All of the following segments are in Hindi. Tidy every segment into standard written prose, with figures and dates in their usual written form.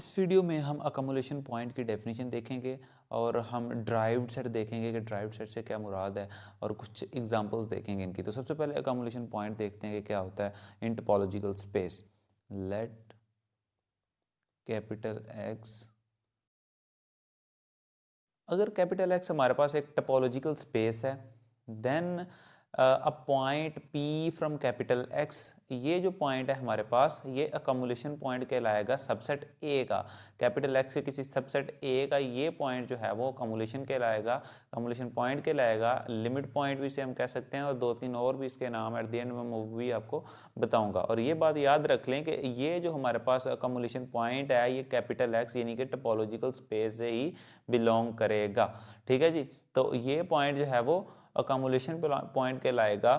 इस वीडियो में हम अकोमोलेशन पॉइंट की डेफिनेशन देखेंगे और हम ड्राइव्ड सेट देखेंगे कि ड्राइव्ड सेट से क्या मुराद है और कुछ एग्जांपल्स देखेंगे इनकी। तो सबसे पहले अकोमोलेशन पॉइंट देखते हैं कि क्या होता है in topological space. Let capital X, अगर कैपिटल एक्स हमारे पास एक टोपोलॉजिकल स्पेस है, then a point P from capital X, ये जो पॉइंट है हमारे पास ये अकोमोलेशन पॉइंट कहलाएगा सबसेट ए का। कैपिटल एक्स के किसी सबसेट ए का ये पॉइंट जो है वो अकोमोलेशन कहलाएगा, अकोमोलेशन पॉइंट कहलाएगा। लिमिट पॉइंट भी इसे हम कह सकते हैं और दो तीन और भी इसके नाम एट द एंड में मैं भी आपको बताऊंगा। और ये बात याद रख लें कि ये जो हमारे पास अकोमोलेशन पॉइंट है ये कैपिटल एक्स यानी कि टोपोलॉजिकल स्पेस से ही बिलोंग करेगा। ठीक है जी। तो ये पॉइंट जो है वो अकोमोलेशन पॉइंट कहलाएगा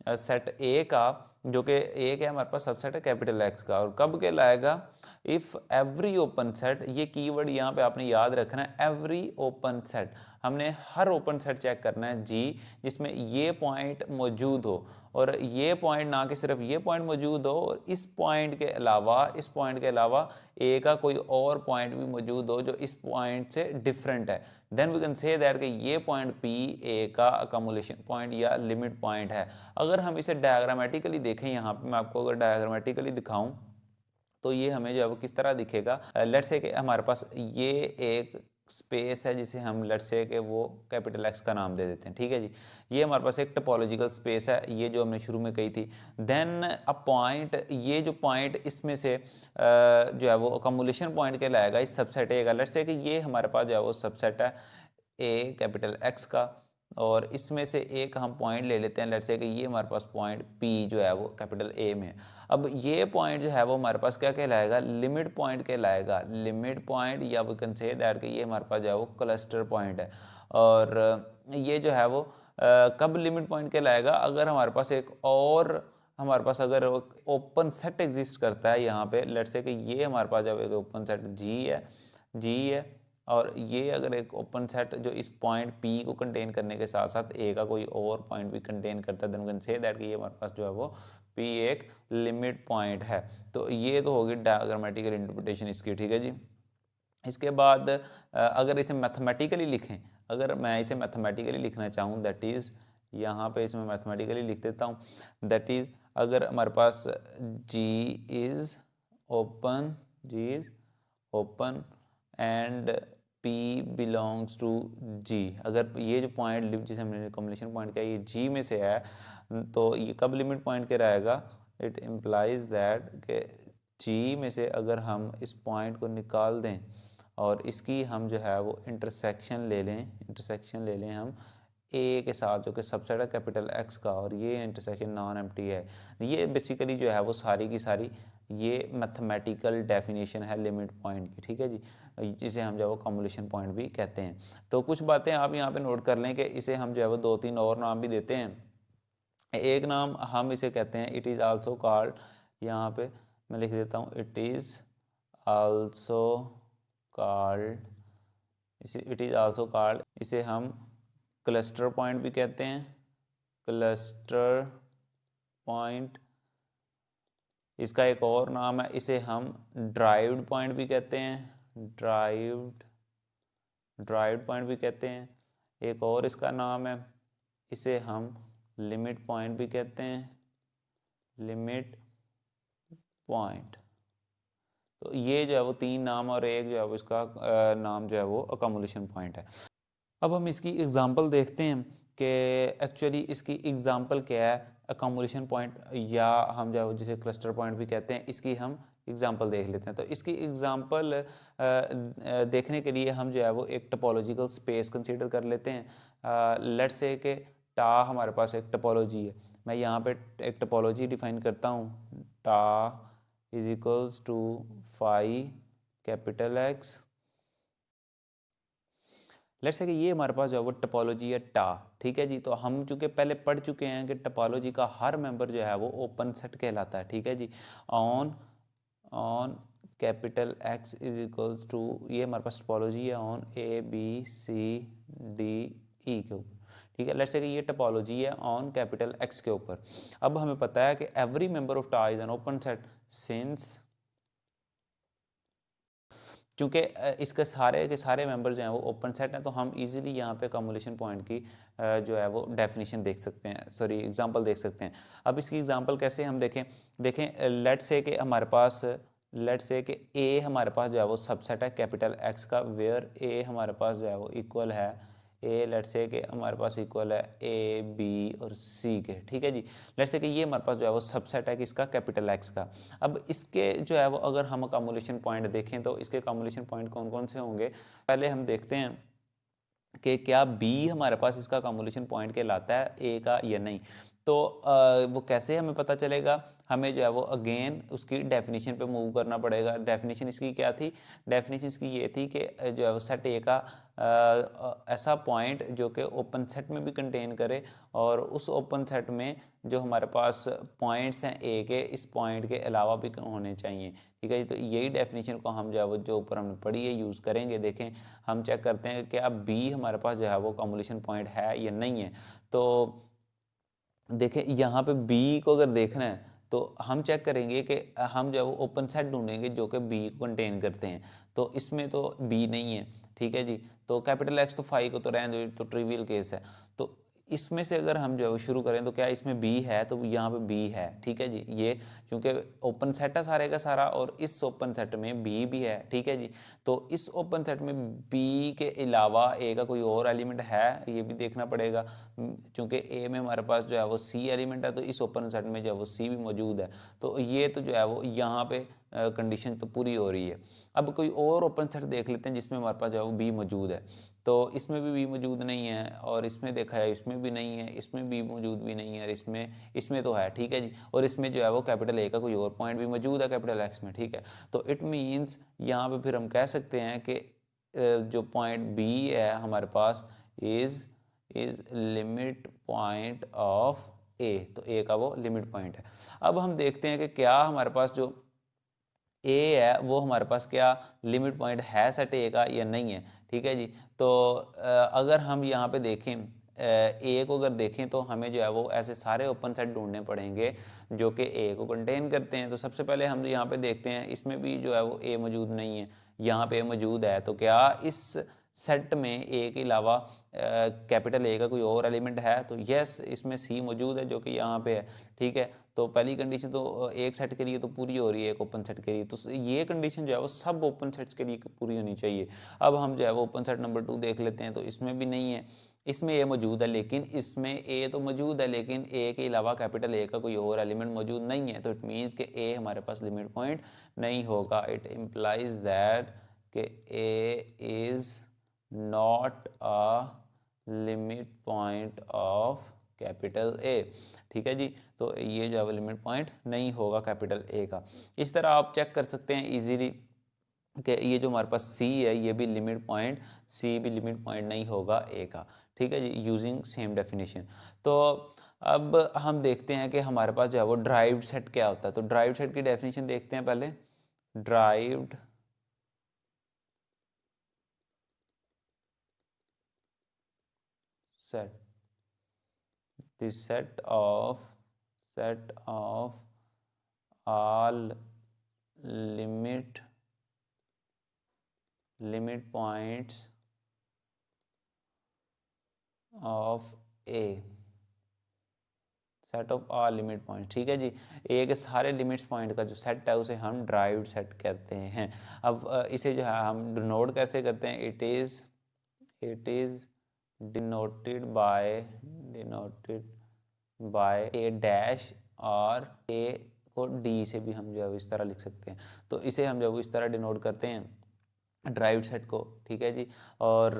सेट ए का, जो कि ए के हमारे पास सबसेट है कैपिटल एक्स का। और कब कहलाएगा? इफ़ एवरी ओपन सेट, ये कीवर्ड यहाँ पे आपने याद रखना है, एवरी ओपन सेट। हमने हर ओपन सेट चेक करना है जी जिसमें ये पॉइंट मौजूद हो, और ये पॉइंट ना कि सिर्फ ये पॉइंट मौजूद हो, और इस पॉइंट के अलावा ए का कोई और पॉइंट भी मौजूद हो जो इस पॉइंट से डिफरेंट है। Then we can say that कि ये पॉइंट पी ए का अकोमोलेशन पॉइंट या लिमिट पॉइंट है। अगर हम इसे डायग्रामेटिकली देखें, यहाँ पे मैं आपको अगर डायग्रामेटिकली दिखाऊं तो ये हमें जो है वो किस तरह दिखेगा। लेट्स से कि हमारे पास ये एक स्पेस है जिसे हम लेट्स से कि वो कैपिटल एक्स का नाम दे देते हैं। ठीक है जी। ये हमारे पास एक टोपोलॉजिकल स्पेस है, ये जो हमने शुरू में कही थी। देन अ पॉइंट, ये जो पॉइंट इसमें से जो है वो अकोमोलेशन पॉइंट कहलाएगा इस सबसेट ए का। लेट्स से कि ये हमारे पास जो है वो सबसेट है ए कैपिटल एक्स का, और इसमें से एक हम पॉइंट ले लेते हैं। लेट्स से कि ये हमारे पास पॉइंट पी जो है वो कैपिटल ए में है। अब ये पॉइंट जो है वो हमारे पास क्या कहलाएगा? लिमिट पॉइंट कहलाएगा। लिमिट पॉइंट, या वी कैन से दैट कि ये हमारे पास जो है वो क्लस्टर पॉइंट है। और ये जो है वो कब लिमिट पॉइंट कहलाएगा? अगर हमारे पास एक और, हमारे पास अगर ओपन सेट एग्जिस्ट करता है यहाँ पे, लेट्स से कि ये हमारे पास जब एक ओपन सेट जी है, और ये अगर एक ओपन सेट जो इस पॉइंट पी को कंटेन करने के साथ साथ ए का कोई और पॉइंट भी कंटेन करता है, then we can say that कि ये हमारे पास जो है वो पी एक लिमिट पॉइंट है। तो ये तो होगी डायग्रामेटिकल इंटरप्रिटेशन इसकी। ठीक है जी। इसके बाद अगर इसे मैथमेटिकली लिखें, अगर मैं इसे मैथमेटिकली लिखना चाहूँ, दैट इज़, यहाँ पे इसमें मैथमेटिकली लिख देता हूँ, दैट इज़ अगर हमारे पास G is open and P belongs to G, अगर ये जो पॉइंट जिसे हमने कॉम्बिनेशन पॉइंट किया ये जी में से है, तो ये कब लिमिट पॉइंट के रहेगा? इट इम्प्लाइज दैट कि जी में से अगर हम इस पॉइंट को निकाल दें और इसकी हम जो है वो इंटरसेक्शन ले लें हम ए के साथ, जो कि सबसेट है कैपिटल एक्स का, और ये इंटरसेक्शन नॉन एम्प्टी है। ये बेसिकली जो है वो सारी की सारी ये मैथमेटिकल डेफिनेशन है लिमिट पॉइंट की। ठीक है जी। जिसे हम जो है वो कॉम्बिनेशन पॉइंट भी कहते हैं। तो कुछ बातें आप यहाँ पे नोट कर लें कि इसे हम जो है वो दो तीन और नाम भी देते हैं। एक नाम हम इसे कहते हैं इट इज़ आल्सो कॉल्ड, यहाँ पे मैं लिख देता हूँ, it is also called, it is also called, इसे हम क्लस्टर पॉइंट भी कहते हैं। क्लस्टर पॉइंट, इसका एक और नाम है, इसे हम ड्राइव्ड पॉइंट भी कहते हैं। ड्राइव्ड पॉइंट भी कहते हैं। एक और इसका नाम है, इसे हम लिमिट पॉइंट भी कहते हैं। Limit point. तो ये जो है वो तीन नाम, और एक जो है वो इसका नाम जो है वो अकोमोलेशन पॉइंट है। अब हम इसकी एग्जांपल देखते हैं कि एक्चुअली इसकी एग्जांपल क्या है। अकोमोलेशन पॉइंट, या हम जो जिसे क्लस्टर पॉइंट भी कहते हैं, इसकी हम एग्जांपल देख लेते हैं। तो इसकी एग्जांपल देखने के लिए हम जो है वो एक टोपोलॉजिकल स्पेस कंसीडर कर लेते हैं। लेट्स से कि टा हमारे पास एक टोपोलॉजी है। मैं यहाँ पे एक टोपोलॉजी डिफाइन करता हूँ, टा is equals to phi capital X. Let's say कि ये हमारे पास जो है वो टोपोलॉजी है टा। ठीक है जी। तो हम चूँकि पहले पढ़ चुके हैं कि टोपोलॉजी का हर मेंबर जो है वो ओपन सेट कहलाता है। ठीक है जी। On capital X is equals to, ये हमारे पास टोपोलॉजी है on A B C D E के ऊपर। ठीक है। लेट्स से कि ये टोपोलॉजी है ऑन कैपिटल एक्स के ऊपर। अब हमें पता है कि एवरी मेंबर ऑफ टा is an open set since चूँकि इसके सारे के सारे मेंबर जो हैं वो ओपन सेट हैं, तो हम इजीली यहाँ पे कम्युलेशन पॉइंट की जो है वो डेफिनेशन देख सकते हैं, सॉरी एग्जांपल देख सकते हैं। अब इसकी एग्जांपल कैसे हम देखें लेट से कि हमारे पास लेट से कि ए हमारे पास जो है वो सबसेट है कैपिटल एक्स का, वेयर ए हमारे पास जो है वो इक्वल है ए, लेट से कि हमारे पास इक्वल है ए बी और सी के, ठीक है जी। लेट से कि ये हमारे पास जो है वो सबसेट है किसका, कैपिटल एक्स का। अब इसके जो है वो अगर हम कम्युलेशन पॉइंट देखें तो इसके कम्युलेशन पॉइंट कौन कौन से होंगे, पहले हम देखते हैं कि क्या बी हमारे पास इसका कम्युलेशन पॉइंट कहलाता है ए का या नहीं। तो वो कैसे हमें पता चलेगा, हमें जो है वो अगेन उसकी डेफिनेशन पे मूव करना पड़ेगा। डेफिनेशन इसकी क्या थी, डेफिनेशन इसकी ये थी कि जो है वो सेट ए का ऐसा पॉइंट जो कि ओपन सेट में भी कंटेन करे और उस ओपन सेट में जो हमारे पास पॉइंट्स हैं ए के, इस पॉइंट के अलावा भी होने चाहिए, ठीक है जी। तो यही डेफिनेशन को हम जो है वो जो ऊपर हमने पढ़ी है यूज़ करेंगे। देखें हम चेक करते हैं कि अब बी हमारे पास जो है वो कम्युलेशन पॉइंट है या नहीं है। तो देखें यहाँ पे बी को अगर देखना है तो हम चेक करेंगे कि हम जो है वो ओपन सेट ढूंढेंगे जो कि बी को कंटेन करते हैं। तो इसमें तो बी नहीं है, ठीक है जी। तो कैपिटल एक्स तो फाइव को तो रहने दो, तो ट्रिवियल केस है। तो इसमें से अगर हम जो है वो शुरू करें तो क्या इसमें बी है, तो यहाँ पे बी है, ठीक है जी। ये क्योंकि ओपन सेट है सारे का सारा और इस ओपन सेट में बी भी है, ठीक है जी। तो इस ओपन सेट में बी के अलावा ए का कोई और एलिमेंट है ये भी देखना पड़ेगा। चूँकि ए में हमारे पास जो है वो सी एलिमेंट है, तो इस ओपन सेट में जो है वो सी भी मौजूद है। तो ये तो जो है वो यहाँ पे कंडीशन तो पूरी हो रही है। अब कोई और ओपन सेट देख लेते हैं जिसमें हमारे पास जो है वो बी मौजूद है। तो इसमें भी मौजूद नहीं है और इसमें देखा है इसमें भी नहीं है, इसमें भी मौजूद भी नहीं है और इसमें तो है, ठीक है जी। और इसमें जो है वो कैपिटल ए का कोई और पॉइंट भी मौजूद है कैपिटल एक्स में, ठीक है। तो इट मीन्स यहाँ पे फिर हम कह सकते हैं कि जो पॉइंट बी है हमारे पास इज़ लिमिट पॉइंट ऑफ ए, तो ए का वो लिमिट पॉइंट है। अब हम देखते हैं कि क्या हमारे पास जो ए है वो हमारे पास क्या लिमिट पॉइंट है सेट ए का या नहीं है, ठीक है जी। तो अगर हम यहाँ पे देखें ए को अगर देखें तो हमें जो है वो ऐसे सारे ओपन सेट ढूंढने पड़ेंगे जो कि ए को कंटेन करते हैं। तो सबसे पहले हम यहाँ पे देखते हैं इसमें भी जो है वो ए मौजूद नहीं है, यहाँ पे मौजूद है। तो क्या इस सेट में ए के अलावा कैपिटल ए का कोई और एलिमेंट है, तो यस इसमें सी मौजूद है जो कि यहाँ पे है, ठीक है। तो पहली कंडीशन तो एक सेट के लिए तो पूरी हो रही है, एक ओपन सेट के लिए। तो ये कंडीशन जो है वो सब ओपन सेट्स के लिए पूरी होनी चाहिए। अब हम जो है वो ओपन सेट नंबर 2 देख लेते हैं, तो इसमें भी नहीं है। इसमें ए मौजूद है लेकिन इसमें ए तो मौजूद है लेकिन ए के अलावा कैपिटल ए का कोई और एलिमेंट मौजूद नहीं है। तो इट मीन्स कि ए हमारे पास लिमिट पॉइंट नहीं होगा। इट इम्प्लाइज दैट कि A is not a limit point of capital A, ठीक है जी। तो ये जो है लिमिट पॉइंट नहीं होगा कैपिटल ए का। इस तरह आप चेक कर सकते हैं इजीली कि ये जो हमारे पास सी है ये भी लिमिट पॉइंट, सी भी लिमिट पॉइंट नहीं होगा ए का, ठीक है जी, यूजिंग सेम डेफिनेशन। तो अब हम देखते हैं कि हमारे पास जो है वो ड्राइव्ड सेट क्या होता है। तो ड्राइव्ड सेट की डेफिनेशन देखते हैं पहले। Derived set, the set of all limit points of a, set of all limit point, ठीक है जी। ए के सारे लिमिट्स पॉइंट का जो सेट है उसे हम ड्राइव्ड सेट कहते हैं। अब इसे जो है हम डिनोट कैसे करते हैं, it is denoted by A dash, और ए को डी से भी हम जो है इस तरह लिख सकते हैं। तो इसे हम जब इस तरह डिनोट करते हैं ड्राइव्ड सेट को, ठीक है जी। और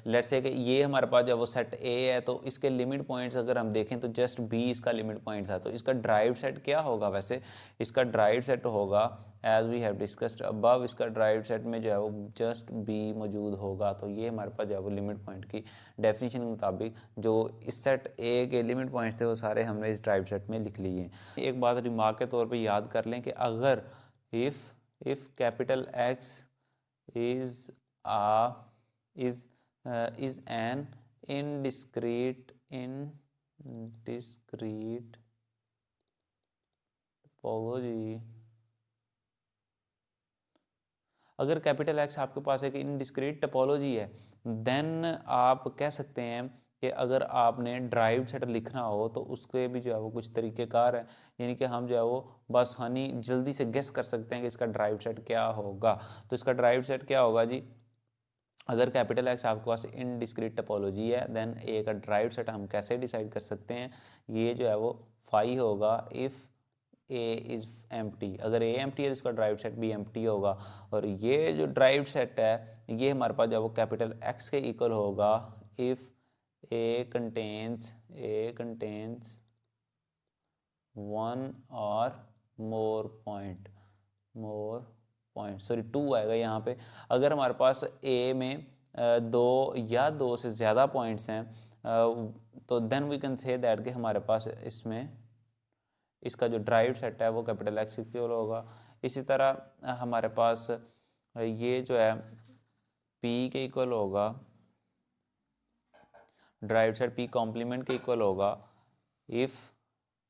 लेट्स से कि ये हमारे पास जब वो सेट ए है तो इसके लिमिट पॉइंट्स अगर हम देखें तो जस्ट बी इसका लिमिट पॉइंट था। तो इसका ड्राइव्ड सेट क्या होगा, वैसे इसका ड्राइव्ड सेट होगा as we have discussed above, इसका ड्राइव्ड सेट में जो है वो जस्ट बी मौजूद होगा। तो ये हमारे पास जो है वो लिमिट पॉइंट की डेफिनेशन के मुताबिक जो इस सेट ए के लिमिट पॉइंट्स थे वो सारे हमने इस ड्राइव्ड सेट में लिख लिए हैं। एक बात रिमार्क के तौर पर याद कर लें कि अगर if capital x is a is an indiscrete topology अगर कैपिटल एक्स आपके पास एक इनडिस्क्रीट टपोलॉजी है, देन आप कह सकते हैं कि अगर आपने ड्राइव सेट लिखना हो तो उसके भी जो है वो कुछ तरीक़ेकार है, यानी कि हम जो है वो बआसानी जल्दी से गेस कर सकते हैं कि इसका ड्राइव सेट क्या होगा। तो इसका ड्राइव सेट क्या होगा जी, अगर कैपिटल एक्स आपके पास इनडिस्क्रीट टपोलॉजी है, देन ए का ड्राइव सेट हम कैसे डिसाइड कर सकते हैं, ये जो है वो फाई होगा इफ़ ए इज़ एम्प्टी। अगर ए एम्प्टी है तो इसका ड्राइव सेट भी एम्प्टी होगा। और ये जो ड्राइव सेट है ये हमारे पास जो है वो कैपिटल एक्स के इक्वल होगा इफ़ ए कंटेन्स वन और मोर पॉइंट सॉरी 2 आएगा यहाँ पे। अगर हमारे पास ए में 2 या 2 से ज़्यादा पॉइंट्स हैं तो then we can say that कि हमारे पास इसमें इसका जो ड्राइव सेट है वो कैपिटल एक्स इक्वल होगा। इसी तरह हमारे पास ये जो है पी के इक्वल होगा, ड्राइव सेट पी कॉम्प्लीमेंट के इक्वल होगा if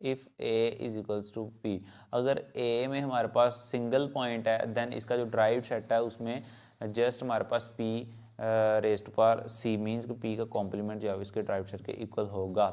A is equals to P. अगर ए में हमारे पास सिंगल पॉइंट है देन इसका जो ड्राइव सेट है उसमें जस्ट हमारे पास P rest power C means कि पी का कॉम्प्लीमेंट जो है इसके ड्राइव सेट के इक्वल होगा।